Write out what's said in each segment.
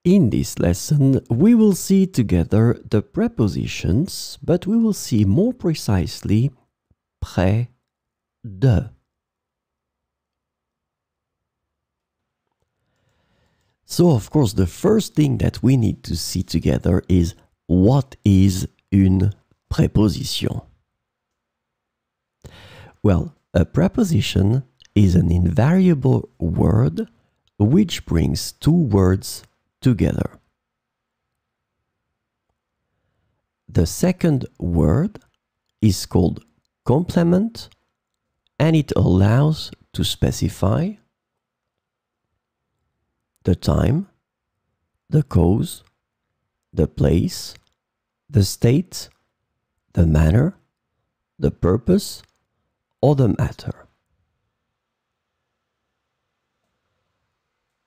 In this lesson, we will see together the prepositions, but we will see more precisely près de. So, of course, the first thing that we need to see together is what is une préposition? Well, a preposition is an invariable word which brings two words together. The second word is called complement, and it allows to specify the time, the cause, the place, the state, the manner, the purpose, or the matter.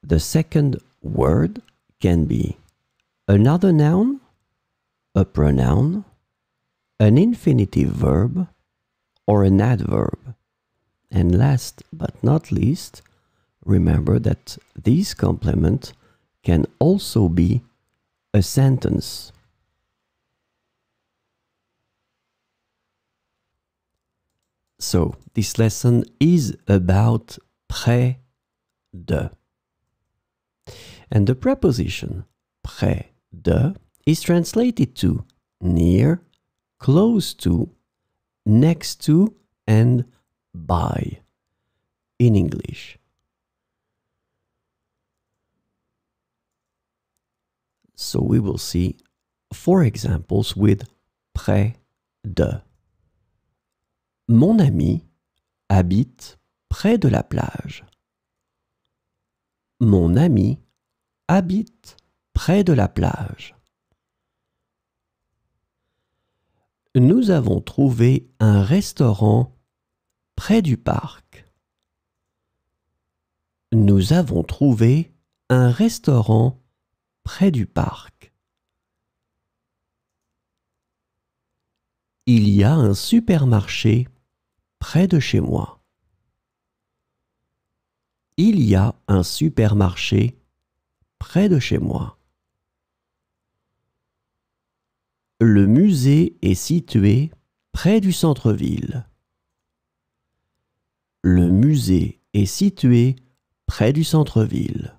The second word can be another noun, a pronoun, an infinitive verb, or an adverb. And last but not least, remember that this complement can also be a sentence. So, this lesson is about près de. And the preposition près de is translated to near, close to, next to, and by in English. So we will see 4 examples with près de. Mon ami habite près de la plage. Mon ami habite près de la plage. Nous avons trouvé un restaurant près du parc. Nous avons trouvé un restaurant près du parc. Il y a un supermarché près de chez moi. Il y a un supermarché près de chez moi. Le musée est situé près du centre-ville. Le musée est situé près du centre-ville.